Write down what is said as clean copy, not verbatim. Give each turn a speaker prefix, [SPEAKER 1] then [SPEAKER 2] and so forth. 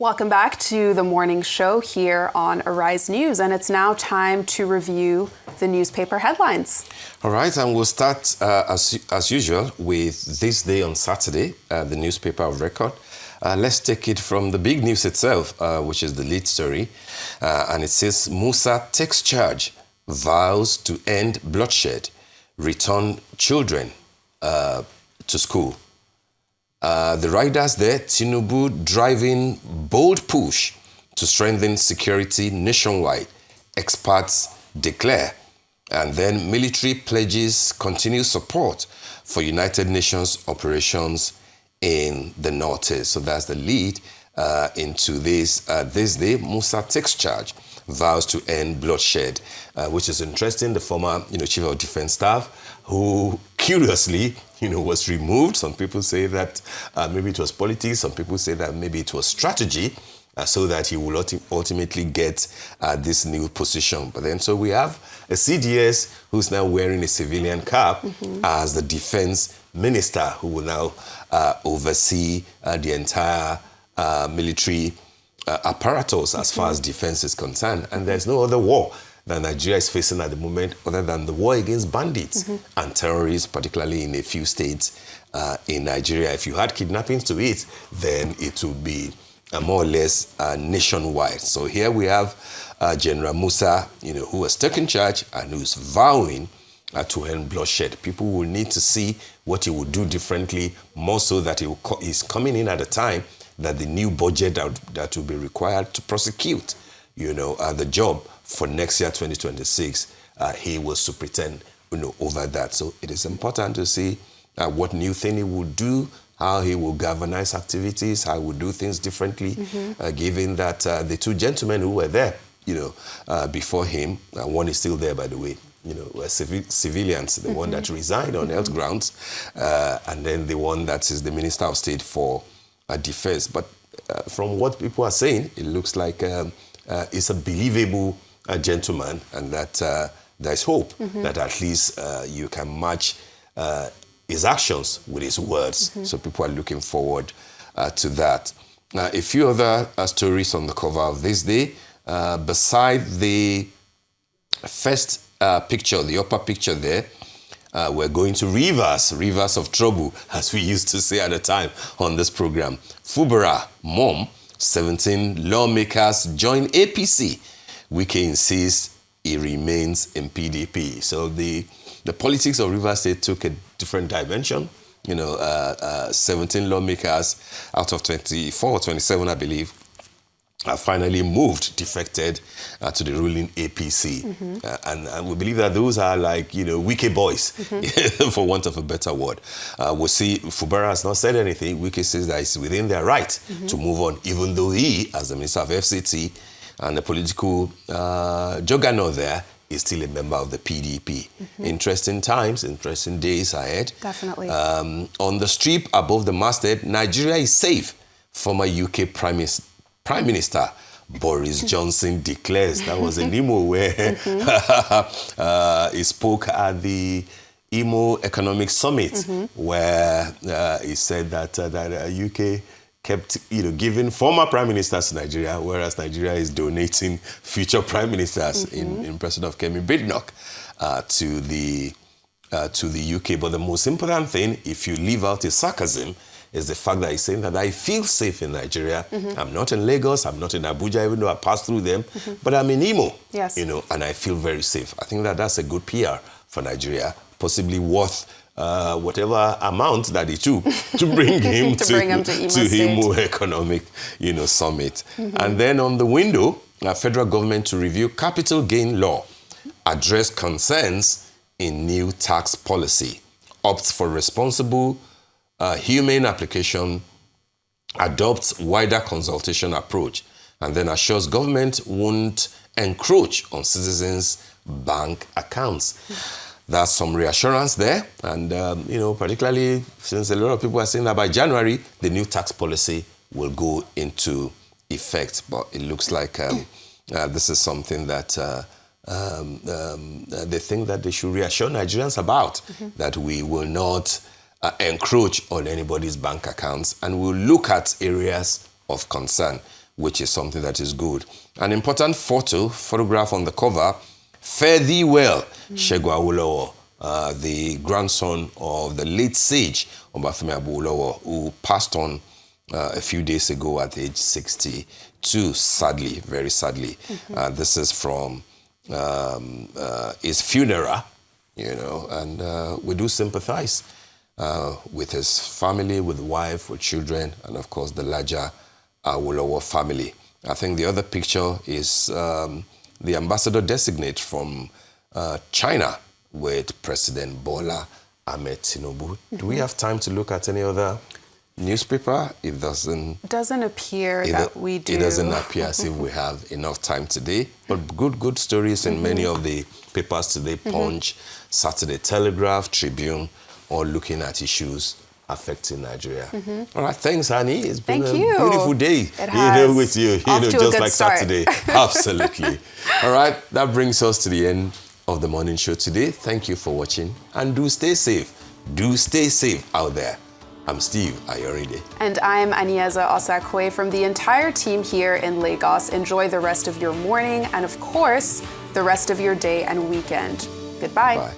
[SPEAKER 1] Welcome back to the morning show here on Arise News, and it's now time to review the newspaper headlines.
[SPEAKER 2] All right, and we'll start as usual with this day on Saturday, the newspaper of record. Let's take it from the big news itself, which is the lead story, and it says Musa takes charge, vows to end bloodshed, return children to school. The riders there, Tinubu driving bold push to strengthen security nationwide, experts declare. And then military pledges continued support for United Nations operations in the Northeast. So that's the lead into this day. Musa takes charge, vows to end bloodshed, which is interesting. The former, Chief of Defense Staff, who curiously, was removed. Some people say that maybe it was politics. Some people say that maybe it was strategy, so that he will ultimately get this new position. But then, so we have a CDS who's now wearing a civilian cap as the defense minister, who will now oversee the entire military apparatus as far as defense is concerned. And there's no other war that Nigeria is facing at the moment other than the war against bandits and terrorists, particularly in a few states in Nigeria. If you had kidnappings to it, then it would be more or less nationwide. So here we have General Musa, who has taken charge and who's vowing to end bloodshed. People will need to see what he will do differently, more so that he's coming in at a time that the new budget that will be required to prosecute, the job for next year, 2026, he will superintend, over that. So it is important to see what new thing he will do, how he will galvanize activities, how he will do things differently, given that the two gentlemen who were there, before him, one is still there, by the way, were civilians, the one that resigned on health grounds, and then the one that is the Minister of State for Defense. But from what people are saying, it looks like it's a believable gentleman, and that there's hope that at least you can match his actions with his words. So people are looking forward to that. A few other stories on the cover of this day. Beside the first picture, the upper picture there, we're going to rivers of trouble, as we used to say at the time on this program. Fubara, mom, 17 lawmakers join APC. Wike insists he remains in PDP. So the politics of Rivers State took a different dimension. 17 lawmakers out of 24 or 27, I believe, finally defected to the ruling APC. And we believe that those are like, Wike boys, for want of a better word. We'll see, Fubara has not said anything. Wike says that it's within their right to move on, even though he, as the Minister of FCT, and the political juggernaut there, is still a member of the PDP. Interesting times, interesting days ahead.
[SPEAKER 1] Definitely.
[SPEAKER 2] On the strip above the masthead, Nigeria is safe. Former UK Prime Minister Boris Johnson declares. That was in Imo, where he spoke at the Imo Economic Summit, where he said that UK kept, giving former prime ministers to Nigeria, whereas Nigeria is donating future prime ministers in person of Kemi Badenoch to the UK. But the most important thing, if you leave out his sarcasm, is the fact that he's saying that I feel safe in Nigeria. I'm not in Lagos, I'm not in Abuja, even though I pass through them, but I'm in Imo, and I feel very safe. I think that that's a good PR for Nigeria, possibly worth whatever amount that it took to bring him to Imo Economic, Summit. And then on the window, federal government to review capital gain law, address concerns in new tax policy, opts for responsible humane application, adopts wider consultation approach, and then assures government won't encroach on citizens' bank accounts. That's some reassurance there. And, particularly since a lot of people are saying that by January, the new tax policy will go into effect. But it looks like this is something that they think that they should reassure Nigerians about, that we will not encroach on anybody's bank accounts, and we'll look at areas of concern. which is something that is good. An important photograph on the cover, Fare Thee Well, Segun Awolowo, the grandson of the late sage Obafemi Awolowo, who passed on a few days ago at age 62, sadly, very sadly. This is from his funeral, you know, and we do sympathize with his family, with wife, with children, and of course the larger Awolowo family. I think the other picture is the ambassador designate from China with President Bola Ahmed Tinubu. Do we have time to look at any other newspaper? It doesn't
[SPEAKER 1] appear that we do.
[SPEAKER 2] It doesn't appear as if we have enough time today. But good stories in many of the papers today, Punch, Saturday Telegraph, Tribune, all looking at issues affecting Nigeria. All right, thanks, honey. It's been a beautiful day.
[SPEAKER 1] It has.
[SPEAKER 2] With you, just like Saturday. Absolutely. All right, that brings us to the end of the morning show today. Thank you for watching, and do stay safe. Do stay safe out there. I'm Steve Ayoride.
[SPEAKER 1] And I'm Anieza Osakwe from the entire team here in Lagos. Enjoy the rest of your morning and, of course, the rest of your day and weekend. Goodbye.
[SPEAKER 2] Bye.